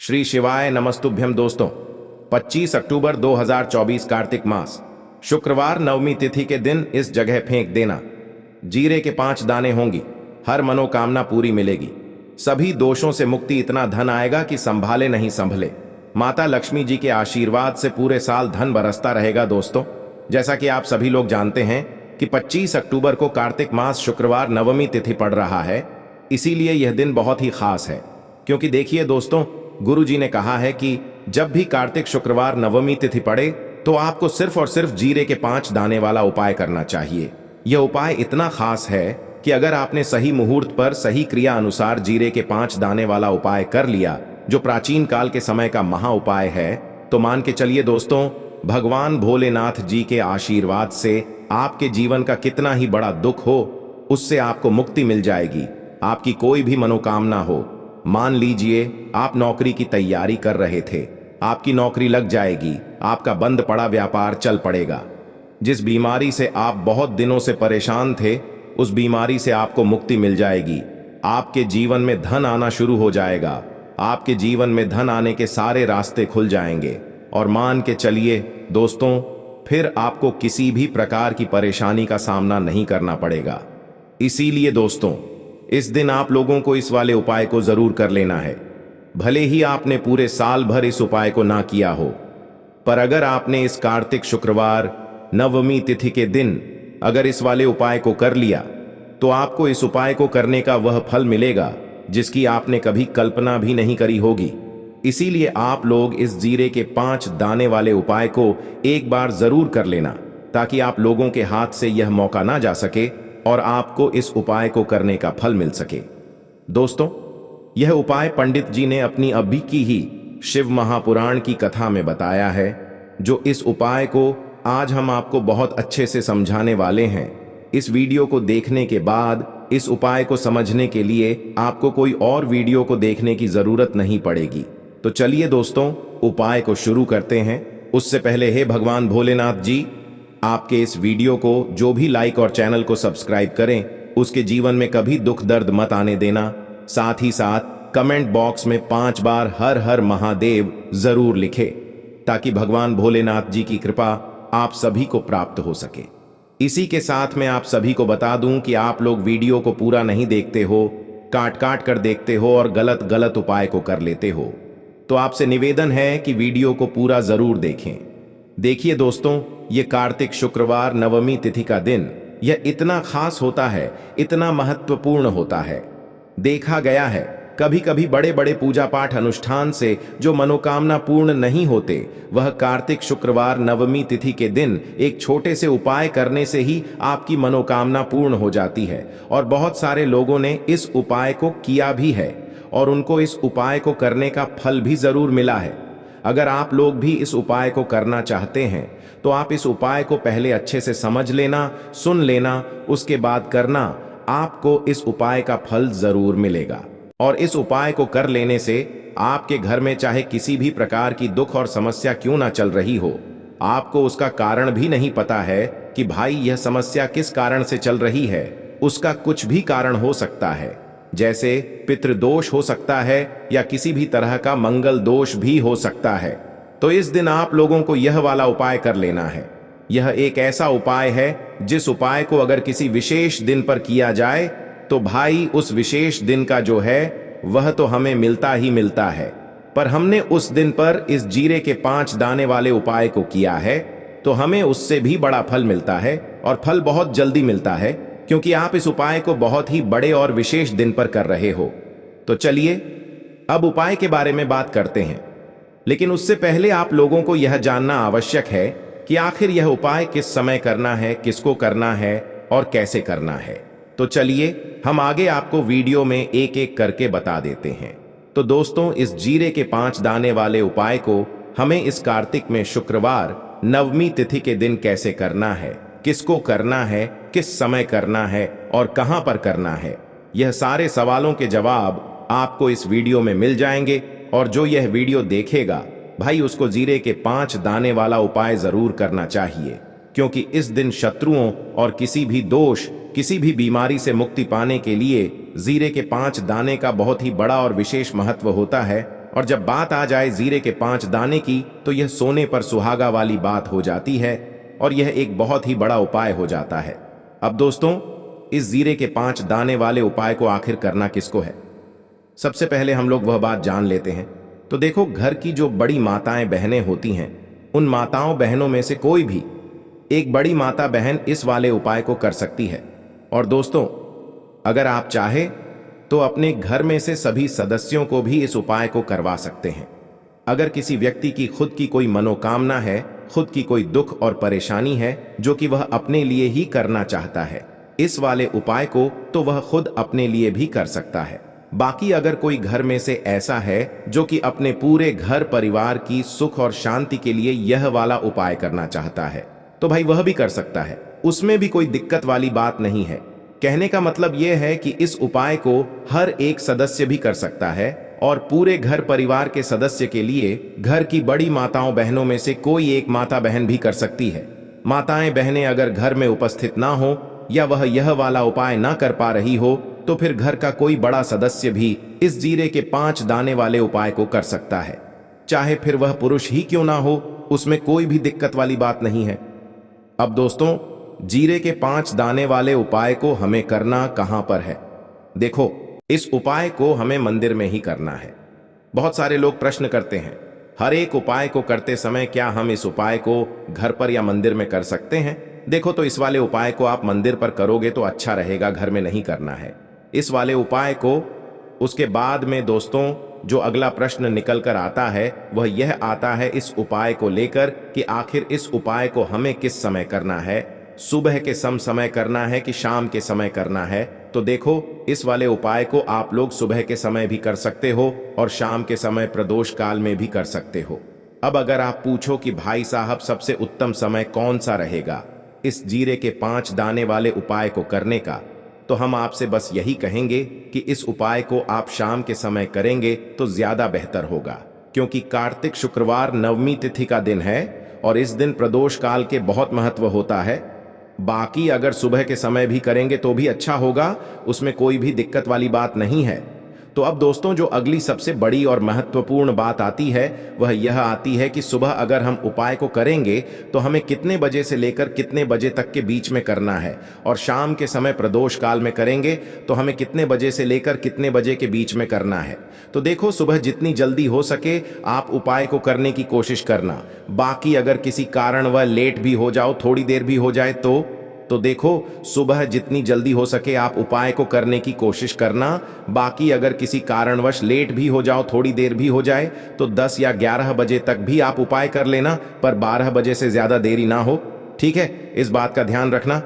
श्री शिवाय नमस्तुभ्यम दोस्तों। 25 अक्टूबर 2024 कार्तिक मास शुक्रवार नवमी तिथि के दिन इस जगह फेंक देना। जीरे के 5 दाने होंगी, हर मनोकामना पूरी मिलेगी, सभी दोषों से मुक्ति, इतना धन आएगा कि संभाले नहीं संभले। माता लक्ष्मी जी के आशीर्वाद से पूरे साल धन बरसता रहेगा। दोस्तों, जैसा कि आप सभी लोग जानते हैं कि 25 अक्टूबर को कार्तिक मास शुक्रवार नवमी तिथि पड़ रहा है, इसीलिए यह दिन बहुत ही खास है। क्योंकि देखिए दोस्तों, गुरु जी ने कहा है कि जब भी कार्तिक शुक्रवार नवमी तिथि पड़े तो आपको सिर्फ और सिर्फ जीरे के 5 दाने वाला उपाय करना चाहिए। यह उपाय इतना खास है कि अगर आपने सही मुहूर्त पर सही क्रिया अनुसार जीरे के 5 दाने वाला उपाय कर लिया, जो प्राचीन काल के समय का महा उपाय है, तो मान के चलिए दोस्तों, भगवान भोलेनाथ जी के आशीर्वाद से आपके जीवन का कितना ही बड़ा दुख हो, उससे आपको मुक्ति मिल जाएगी। आपकी कोई भी मनोकामना हो, मान लीजिए आप नौकरी की तैयारी कर रहे थे, आपकी नौकरी लग जाएगी, आपका बंद पड़ा व्यापार चल पड़ेगा। जिस बीमारी से आप बहुत दिनों से परेशान थे, उस बीमारी से आपको मुक्ति मिल जाएगी। आपके जीवन में धन आना शुरू हो जाएगा, आपके जीवन में धन आने के सारे रास्ते खुल जाएंगे। और मान के चलिए दोस्तों, फिर आपको किसी भी प्रकार की परेशानी का सामना नहीं करना पड़ेगा। इसीलिए दोस्तों, इस दिन आप लोगों को इस वाले उपाय को जरूर कर लेना है। भले ही आपने पूरे साल भर इस उपाय को ना किया हो, पर अगर आपने इस कार्तिक शुक्रवार नवमी तिथि के दिन अगर इस वाले उपाय को कर लिया, तो आपको इस उपाय को करने का वह फल मिलेगा जिसकी आपने कभी कल्पना भी नहीं करी होगी। इसीलिए आप लोग इस जीरे के 5 दाने वाले उपाय को एक बार जरूर कर लेना, ताकि आप लोगों के हाथ से यह मौका ना जा सके और आपको इस उपाय को करने का फल मिल सके। दोस्तों, यह उपाय पंडित जी ने अपनी अभी की ही शिव महापुराण की कथा में बताया है, जो इस उपाय को आज हम आपको बहुत अच्छे से समझाने वाले हैं। इस वीडियो को देखने के बाद इस उपाय को समझने के लिए आपको कोई और वीडियो को देखने की जरूरत नहीं पड़ेगी। तो चलिए दोस्तों, उपाय को शुरू करते हैं। उससे पहले हे भगवान भोलेनाथ जी, आपके इस वीडियो को जो भी लाइक और चैनल को सब्सक्राइब करें, उसके जीवन में कभी दुख दर्द मत आने देना। साथ ही साथ कमेंट बॉक्स में 5 बार हर हर महादेव जरूर लिखे, ताकि भगवान भोलेनाथ जी की कृपा आप सभी को प्राप्त हो सके। इसी के साथ मैं आप सभी को बता दूं कि आप लोग वीडियो को पूरा नहीं देखते हो, काट काट कर देखते हो और गलत गलत उपाय को कर लेते हो। तो आपसे निवेदन है कि वीडियो को पूरा जरूर देखें। देखिए दोस्तों, ये कार्तिक शुक्रवार नवमी तिथि का दिन यह इतना खास होता है, इतना महत्वपूर्ण होता है। देखा गया है कभी कभी बड़े बड़े पूजा पाठ अनुष्ठान से जो मनोकामना पूर्ण नहीं होते, वह कार्तिक शुक्रवार नवमी तिथि के दिन एक छोटे से उपाय करने से ही आपकी मनोकामना पूर्ण हो जाती है। और बहुत सारे लोगों ने इस उपाय को किया भी है और उनको इस उपाय को करने का फल भी जरूर मिला है। अगर आप लोग भी इस उपाय को करना चाहते हैं, तो आप इस उपाय को पहले अच्छे से समझ लेना, सुन लेना, उसके बाद करना। आपको इस उपाय का फल जरूर मिलेगा। और इस उपाय को कर लेने से आपके घर में चाहे किसी भी प्रकार की दुख और समस्या क्यों ना चल रही हो, आपको उसका कारण भी नहीं पता है कि भाई यह समस्या किस कारण से चल रही है, उसका कुछ भी कारण हो सकता है। जैसे पितृदोष हो सकता है या किसी भी तरह का मंगल दोष भी हो सकता है। तो इस दिन आप लोगों को यह वाला उपाय कर लेना है। यह एक ऐसा उपाय है जिस उपाय को अगर किसी विशेष दिन पर किया जाए, तो भाई उस विशेष दिन का जो है वह तो हमें मिलता ही मिलता है। पर हमने उस दिन पर इस जीरे के 5 दाने वाले उपाय को किया है, तो हमें उससे भी बड़ा फल मिलता है, और फल बहुत जल्दी मिलता है, क्योंकि आप इस उपाय को बहुत ही बड़े और विशेष दिन पर कर रहे हो। तो चलिए अब उपाय के बारे में बात करते हैं। लेकिन उससे पहले आप लोगों को यह जानना आवश्यक है कि आखिर यह उपाय किस समय करना है, किसको करना है और कैसे करना है। तो चलिए हम आगे आपको वीडियो में एक एक करके बता देते हैं। तो दोस्तों, इस जीरे के 5 दाने वाले उपाय को हमें इस कार्तिक में शुक्रवार नवमी तिथि के दिन कैसे करना है, किसको करना है, किस समय करना है और कहां पर करना है, यह सारे सवालों के जवाब आपको इस वीडियो में मिल जाएंगे। और जो यह वीडियो देखेगा भाई, उसको जीरे के 5 दाने वाला उपाय जरूर करना चाहिए, क्योंकि इस दिन शत्रुओं और किसी भी दोष, किसी भी बीमारी से मुक्ति पाने के लिए जीरे के 5 दाने का बहुत ही बड़ा और विशेष महत्व होता है। और जब बात आ जाए जीरे के 5 दाने की तो यह सोने पर सुहागा वाली बात हो जाती है और यह एक बहुत ही बड़ा उपाय हो जाता है। अब दोस्तों, इस जीरे के 5 दाने वाले उपाय को आखिर करना किसको है? सबसे पहले हम लोग वह बात जान लेते हैं। तो देखो, घर की जो बड़ी माताएं बहनें होती हैं, उन माताओं बहनों में से कोई भी एक बड़ी माता बहन इस वाले उपाय को कर सकती है। और दोस्तों, अगर आप चाहे तो अपने घर में से सभी सदस्यों को भी इस उपाय को करवा सकते हैं। अगर किसी व्यक्ति की खुद की कोई मनोकामना है, खुद की कोई दुख और परेशानी है जो कि वह अपने लिए ही करना चाहता है इस वाले उपाय को, तो वह खुद अपने लिए भी कर सकता है। बाकी अगर कोई घर में से ऐसा है जो कि अपने पूरे घर परिवार की सुख और शांति के लिए यह वाला उपाय करना चाहता है, तो भाई वह भी कर सकता है। उसमें भी कोई दिक्कत वाली बात नहीं है। कहने का मतलब यह है कि इस उपाय को हर एक सदस्य भी कर सकता है और पूरे घर परिवार के सदस्य के लिए घर की बड़ी माताओं बहनों में से कोई एक माता बहन भी कर सकती है। माताएं बहनें अगर घर में उपस्थित ना हो या वह यह वाला उपाय ना कर पा रही हो, तो फिर घर का कोई बड़ा सदस्य भी इस जीरे के 5 दाने वाले उपाय को कर सकता है। चाहे फिर वह पुरुष ही क्यों ना हो, उसमें कोई भी दिक्कत वाली बात नहीं है। अब दोस्तों, जीरे के 5 दाने वाले उपाय को हमें करना कहां पर है? देखो, इस उपाय को हमें मंदिर में ही करना है। बहुत सारे लोग प्रश्न करते हैं, हर एक उपाय को करते समय क्या हम इस उपाय को घर पर या मंदिर में कर सकते हैं? देखो, तो इस वाले उपाय को आप मंदिर पर करोगे तो अच्छा रहेगा, घर में नहीं करना है इस वाले उपाय को। उसके बाद में दोस्तों, जो अगला प्रश्न निकल कर आता है वह यह आता है इस उपाय को लेकर कि आखिर इस उपाय को हमें किस समय करना है, सुबह के समय करना है कि शाम के समय करना है? तो देखो, इस वाले उपाय को आप लोग सुबह के समय भी कर सकते हो और शाम के समय प्रदोष काल में भी कर सकते हो। अब अगर आप पूछो कि भाई साहब सबसे उत्तम समय कौन सा रहेगा इस जीरे के 5 दाने वाले उपाय को करने का, तो हम आपसे बस यही कहेंगे कि इस उपाय को आप शाम के समय करेंगे तो ज्यादा बेहतर होगा, क्योंकि कार्तिक शुक्रवार नवमी तिथि का दिन है और इस दिन प्रदोष काल के बहुत महत्व होता है। बाकी अगर सुबह के समय भी करेंगे तो भी अच्छा होगा, उसमें कोई भी दिक्कत वाली बात नहीं है। तो अब दोस्तों, जो अगली सबसे बड़ी और महत्वपूर्ण बात आती है वह यह आती है कि सुबह अगर हम उपाय को करेंगे तो हमें कितने बजे से लेकर कितने बजे तक के बीच में करना है, और शाम के समय प्रदोष काल में करेंगे तो हमें कितने बजे से लेकर कितने बजे के बीच में करना है। तो देखो, सुबह जितनी जल्दी हो सके आप उपाय को करने की कोशिश करना। बाकी अगर किसी कारण वह लेट भी हो जाओ, थोड़ी देर भी हो जाए तो देखो, सुबह जितनी जल्दी हो सके आप उपाय को करने की कोशिश करना। बाकी अगर किसी कारणवश लेट भी हो जाओ, थोड़ी देर भी हो जाए, तो 10 या 11 बजे तक भी आप उपाय कर लेना, पर 12 बजे से ज्यादा देरी ना हो। ठीक है, इस बात का ध्यान रखना।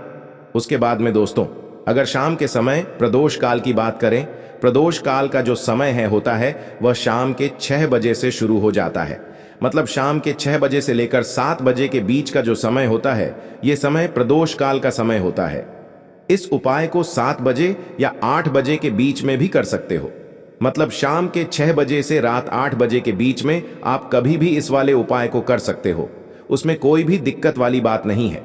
उसके बाद में दोस्तों, अगर शाम के समय प्रदोष काल की बात करें, प्रदोष काल का जो समय होता है वह शाम के 6 बजे से शुरू हो जाता है। मतलब शाम के 6 बजे से लेकर 7 बजे के बीच का जो समय होता है, यह समय प्रदोष काल का समय होता है। इस उपाय को 7 बजे या 8 बजे के बीच में भी कर सकते हो। मतलब शाम के 6 बजे से रात 8 बजे के बीच में आप कभी भी इस वाले उपाय को कर सकते हो, उसमें कोई भी दिक्कत वाली बात नहीं है।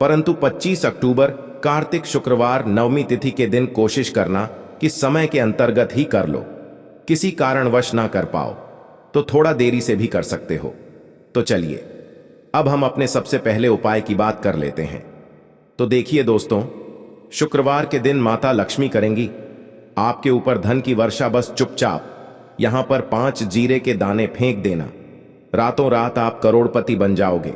परंतु 25 अक्टूबर कार्तिक शुक्रवार नवमी तिथि के दिन कोशिश करना कि समय के अंतर्गत ही कर लो। किसी कारणवश ना कर पाओ तो थोड़ा देरी से भी कर सकते हो। तो चलिए, अब हम अपने सबसे पहले उपाय की बात कर लेते हैं। तो देखिए दोस्तों, शुक्रवार के दिन माता लक्ष्मी करेंगी आपके ऊपर धन की वर्षा। बस चुपचाप यहां पर 5 जीरे के दाने फेंक देना, रातों रात आप करोड़पति बन जाओगे।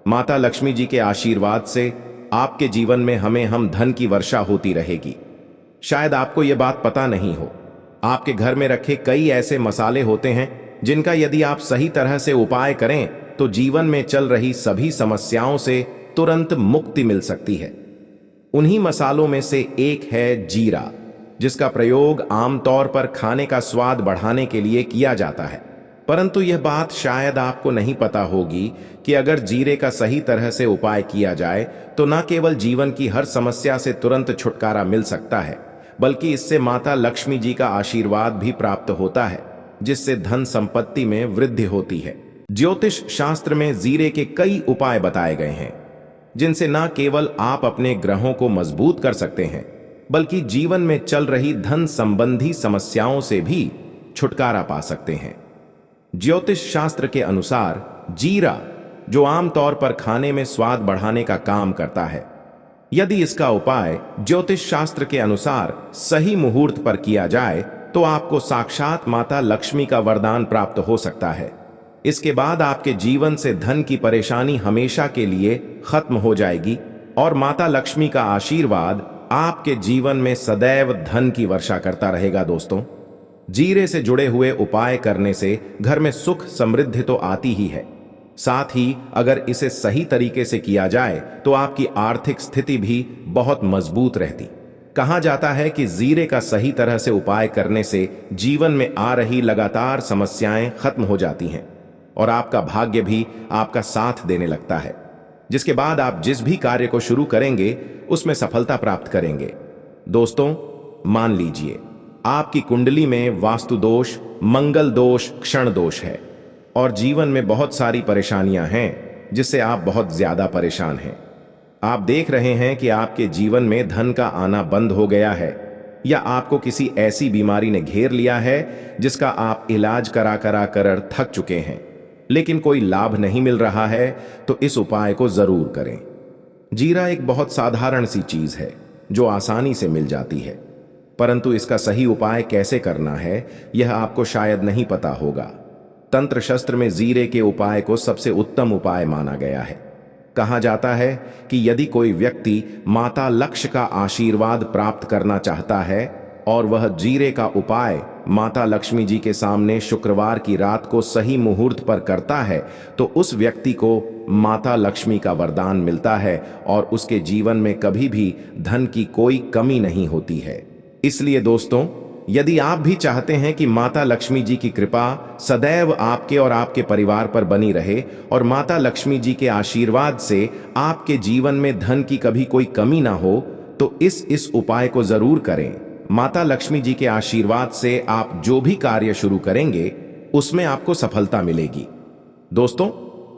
माता लक्ष्मी जी के आशीर्वाद से आपके जीवन में हम धन की वर्षा होती रहेगी। शायद आपको यह बात पता नहीं हो, आपके घर में रखे कई ऐसे मसाले होते हैं जिनका यदि आप सही तरह से उपाय करें तो जीवन में चल रही सभी समस्याओं से तुरंत मुक्ति मिल सकती है। उन्हीं मसालों में से एक है जीरा, जिसका प्रयोग आमतौर पर खाने का स्वाद बढ़ाने के लिए किया जाता है। परंतु यह बात शायद आपको नहीं पता होगी कि अगर जीरे का सही तरह से उपाय किया जाए तो न केवल जीवन की हर समस्या से तुरंत छुटकारा मिल सकता है, बल्कि इससे माता लक्ष्मी जी का आशीर्वाद भी प्राप्त होता है, जिससे धन संपत्ति में वृद्धि होती है। ज्योतिष शास्त्र में जीरे के कई उपाय बताए गए हैं, जिनसे न केवल आप अपने ग्रहों को मजबूत कर सकते हैं, बल्कि जीवन में चल रही धन संबंधी समस्याओं से भी छुटकारा पा सकते हैं। ज्योतिष शास्त्र के अनुसार जीरा, जो आमतौर पर खाने में स्वाद बढ़ाने का काम करता है, यदि इसका उपाय ज्योतिष शास्त्र के अनुसार सही मुहूर्त पर किया जाए तो आपको साक्षात माता लक्ष्मी का वरदान प्राप्त हो सकता है। इसके बाद आपके जीवन से धन की परेशानी हमेशा के लिए खत्म हो जाएगी और माता लक्ष्मी का आशीर्वाद आपके जीवन में सदैव धन की वर्षा करता रहेगा। दोस्तों, जीरे से जुड़े हुए उपाय करने से घर में सुख समृद्धि तो आती ही है, साथ ही अगर इसे सही तरीके से किया जाए तो आपकी आर्थिक स्थिति भी बहुत मजबूत रहती। कहा जाता है कि जीरे का सही तरह से उपाय करने से जीवन में आ रही लगातार समस्याएं खत्म हो जाती हैं और आपका भाग्य भी आपका साथ देने लगता है, जिसके बाद आप जिस भी कार्य को शुरू करेंगे उसमें सफलता प्राप्त करेंगे। दोस्तों, मान लीजिए आपकी कुंडली में वास्तु दोष, मंगल दोष, क्षण दोष है और जीवन में बहुत सारी परेशानियां हैं जिससे आप बहुत ज्यादा परेशान हैं। आप देख रहे हैं कि आपके जीवन में धन का आना बंद हो गया है या आपको किसी ऐसी बीमारी ने घेर लिया है जिसका आप इलाज करा करा कर थक चुके हैं, लेकिन कोई लाभ नहीं मिल रहा है, तो इस उपाय को जरूर करें। जीरा एक बहुत साधारण सी चीज है जो आसानी से मिल जाती है, परंतु इसका सही उपाय कैसे करना है यह आपको शायद नहीं पता होगा। तंत्र शस्त्र में जीरे के उपाय को सबसे उत्तम उपाय माना गया है। कहा जाता है कि यदि कोई व्यक्ति माता लक्ष्मी का आशीर्वाद प्राप्त करना चाहता है और वह जीरे का उपाय माता लक्ष्मी जी के सामने शुक्रवार की रात को सही मुहूर्त पर करता है, तो उस व्यक्ति को माता लक्ष्मी का वरदान मिलता है और उसके जीवन में कभी भी धन की कोई कमी नहीं होती है। इसलिए दोस्तों, यदि आप भी चाहते हैं कि माता लक्ष्मी जी की कृपा सदैव आपके और आपके परिवार पर बनी रहे और माता लक्ष्मी जी के आशीर्वाद से आपके जीवन में धन की कभी कोई कमी ना हो, तो इस उपाय को जरूर करें। माता लक्ष्मी जी के आशीर्वाद से आप जो भी कार्य शुरू करेंगे उसमें आपको सफलता मिलेगी। दोस्तों,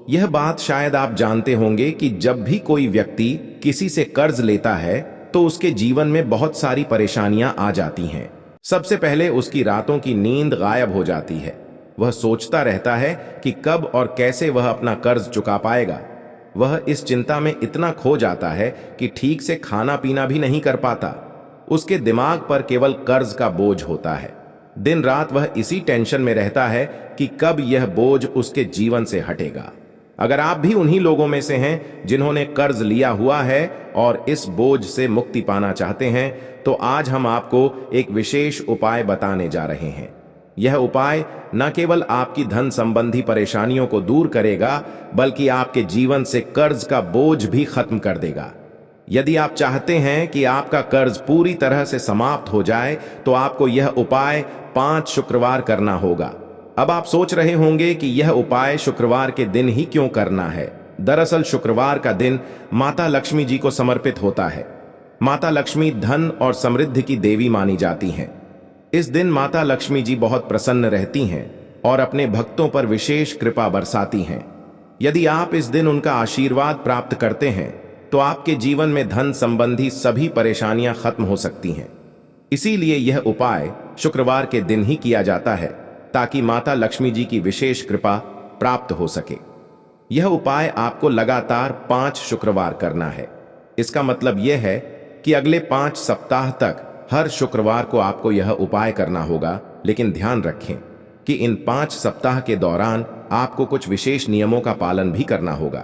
यह बात शायद आप जानते होंगे कि जब भी कोई व्यक्ति किसी से कर्ज लेता है तो उसके जीवन में बहुत सारी परेशानियां आ जाती हैं। सबसे पहले उसकी रातों की नींद गायब हो जाती है। वह सोचता रहता है कि कब और कैसे वह अपना कर्ज चुका पाएगा। वह इस चिंता में इतना खो जाता है कि ठीक से खाना पीना भी नहीं कर पाता। उसके दिमाग पर केवल कर्ज का बोझ होता है। दिन रात वह इसी टेंशन में रहता है कि कब यह बोझ उसके जीवन से हटेगा। अगर आप भी उन्हीं लोगों में से हैं जिन्होंने कर्ज लिया हुआ है और इस बोझ से मुक्ति पाना चाहते हैं, तो आज हम आपको एक विशेष उपाय बताने जा रहे हैं। यह उपाय न केवल आपकी धन संबंधी परेशानियों को दूर करेगा, बल्कि आपके जीवन से कर्ज का बोझ भी खत्म कर देगा। यदि आप चाहते हैं कि आपका कर्ज पूरी तरह से समाप्त हो जाए, तो आपको यह उपाय 5 शुक्रवार करना होगा। अब आप सोच रहे होंगे कि यह उपाय शुक्रवार के दिन ही क्यों करना है। दरअसल शुक्रवार का दिन माता लक्ष्मी जी को समर्पित होता है। माता लक्ष्मी धन और समृद्धि की देवी मानी जाती हैं। इस दिन माता लक्ष्मी जी बहुत प्रसन्न रहती हैं और अपने भक्तों पर विशेष कृपा बरसाती हैं। यदि आप इस दिन उनका आशीर्वाद प्राप्त करते हैं तो आपके जीवन में धन संबंधी सभी परेशानियां खत्म हो सकती हैं। इसीलिए यह उपाय शुक्रवार के दिन ही किया जाता है, ताकि माता लक्ष्मी जी की विशेष कृपा प्राप्त हो सके। यह उपाय आपको लगातार 5 शुक्रवार करना है। इसका मतलब यह है कि अगले 5 सप्ताह तक हर शुक्रवार को आपको यह उपाय करना होगा। लेकिन ध्यान रखें कि इन 5 सप्ताह के दौरान आपको कुछ विशेष नियमों का पालन भी करना होगा।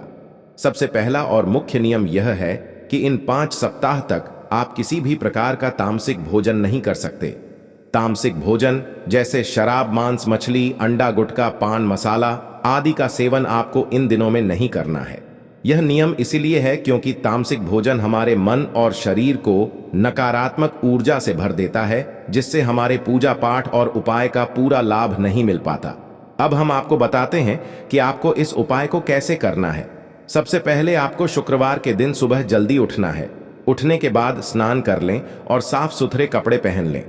सबसे पहला और मुख्य नियम यह है कि इन 5 सप्ताह तक आप किसी भी प्रकार का तामसिक भोजन नहीं कर सकते। तामसिक भोजन जैसे शराब, मांस, मछली, अंडा, गुटखा, पान मसाला आदि का सेवन आपको इन दिनों में नहीं करना है। यह नियम इसीलिए है क्योंकि तामसिक भोजन हमारे मन और शरीर को नकारात्मक ऊर्जा से भर देता है, जिससे हमारे पूजा पाठ और उपाय का पूरा लाभ नहीं मिल पाता। अब हम आपको बताते हैं कि आपको इस उपाय को कैसे करना है। सबसे पहले आपको शुक्रवार के दिन सुबह जल्दी उठना है। उठने के बाद स्नान कर लें और साफ सुथरे कपड़े पहन लें।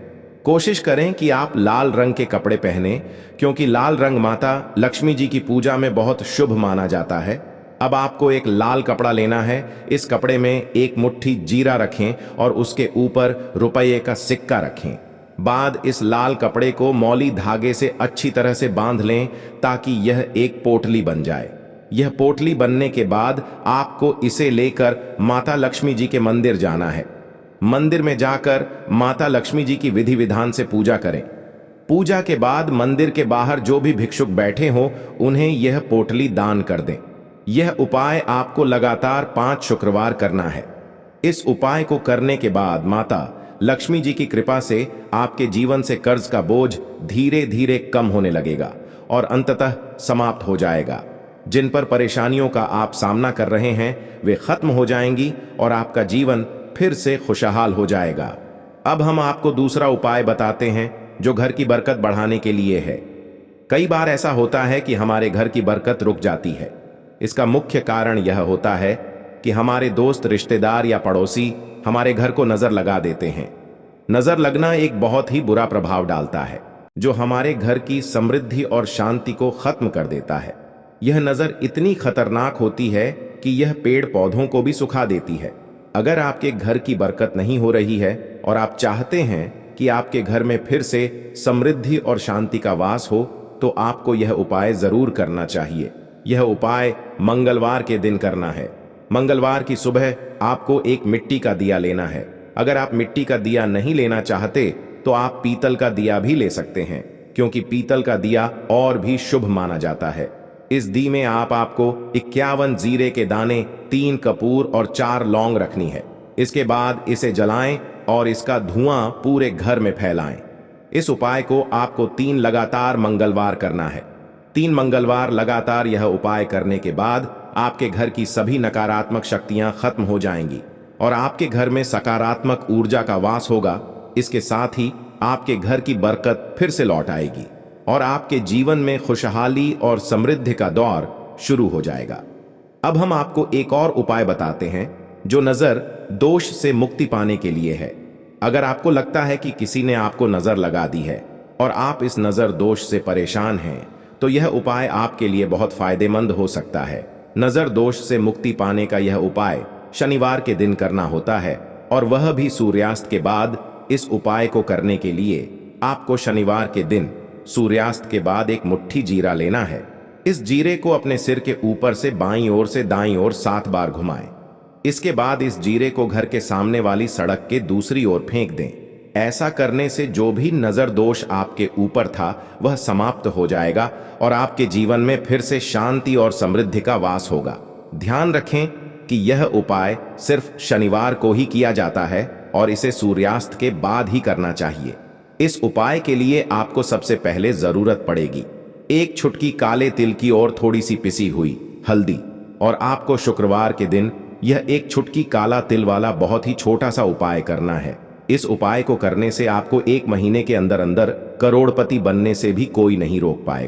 कोशिश करें कि आप लाल रंग के कपड़े पहनें, क्योंकि लाल रंग माता लक्ष्मी जी की पूजा में बहुत शुभ माना जाता है। अब आपको एक लाल कपड़ा लेना है। इस कपड़े में एक मुट्ठी जीरा रखें और उसके ऊपर रुपये का सिक्का रखें। बाद इस लाल कपड़े को मौली धागे से अच्छी तरह से बांध लें ताकि यह एक पोटली बन जाए। यह पोटली बनने के बाद आपको इसे लेकर माता लक्ष्मी जी के मंदिर जाना है। मंदिर में जाकर माता लक्ष्मी जी की विधि विधान से पूजा करें। पूजा के बाद मंदिर के बाहर जो भी भिक्षुक बैठे हों उन्हें यह पोटली दान कर दें। यह उपाय आपको लगातार 5 शुक्रवार करना है। इस उपाय को करने के बाद माता लक्ष्मी जी की कृपा से आपके जीवन से कर्ज का बोझ धीरे धीरे कम होने लगेगा और अंततः समाप्त हो जाएगा। जिन पर परेशानियों का आप सामना कर रहे हैं वे खत्म हो जाएंगी और आपका जीवन फिर से खुशहाल हो जाएगा। अब हम आपको दूसरा उपाय बताते हैं जो घर की बरकत बढ़ाने के लिए है। कई बार ऐसा होता है कि हमारे घर की बरकत रुक जाती है। इसका मुख्य कारण यह होता है कि हमारे दोस्त, रिश्तेदार या पड़ोसी हमारे घर को नजर लगा देते हैं। नजर लगना एक बहुत ही बुरा प्रभाव डालता है जो हमारे घर की समृद्धि और शांति को खत्म कर देता है। यह नजर इतनी खतरनाक होती है कि यह पेड़ पौधों को भी सुखा देती है। अगर आपके घर की बरकत नहीं हो रही है और आप चाहते हैं कि आपके घर में फिर से समृद्धि और शांति का वास हो तो आपको यह उपाय जरूर करना चाहिए। यह उपाय मंगलवार के दिन करना है। मंगलवार की सुबह आपको एक मिट्टी का दिया लेना है। अगर आप मिट्टी का दिया नहीं लेना चाहते तो आप पीतल का दिया भी ले सकते हैं, क्योंकि पीतल का दिया और भी शुभ माना जाता है। इस दी में आपको 51 जीरे के दाने, 3 कपूर और 4 लौंग रखनी है। इसके बाद इसे जलाएं और इसका धुआं पूरे घर में फैलाएं। इस उपाय को आपको 3 लगातार मंगलवार करना है। 3 मंगलवार लगातार यह उपाय करने के बाद आपके घर की सभी नकारात्मक शक्तियां खत्म हो जाएंगी और आपके घर में सकारात्मक ऊर्जा का वास होगा। इसके साथ ही आपके घर की बरकत फिर से लौट आएगी और आपके जीवन में खुशहाली और समृद्धि का दौर शुरू हो जाएगा। अब हम आपको एक और उपाय बताते हैं जो नजर दोष से मुक्ति पाने के लिए है। अगर आपको लगता है कि किसी ने आपको नजर लगा दी है और आप इस नजर दोष से परेशान हैं तो यह उपाय आपके लिए बहुत फायदेमंद हो सकता है। नजर दोष से मुक्ति पाने का यह उपाय शनिवार के दिन करना होता है और वह भी सूर्यास्त के बाद। इस उपाय को करने के लिए आपको शनिवार के दिन सूर्यास्त के बाद एक मुट्ठी जीरा लेना है। इस जीरे को अपने सिर के ऊपर से बाईं ओर से दाईं ओर 7 बार घुमाएं। इसके बाद इस जीरे को घर के सामने वाली सड़क के दूसरी ओर फेंक दें। ऐसा करने से जो भी नजर दोष आपके ऊपर था वह समाप्त हो जाएगा और आपके जीवन में फिर से शांति और समृद्धि का वास होगा। ध्यान रखें कि यह उपाय सिर्फ शनिवार को ही किया जाता है और इसे सूर्यास्त के बाद ही करना चाहिए। इस उपाय के लिए आपको सबसे पहले जरूरत पड़ेगी 1 चुटकी काले तिल की और थोड़ी सी पिसी हुई हल्दी, और आपको शुक्रवार के दिन यह 1 चुटकी काला तिल वाला बहुत ही छोटा सा उपाय करना है। इस उपाय को करने से आपको 1 महीने के अंदर अंदर करोड़पति बनने से भी कोई नहीं रोक पाएगा।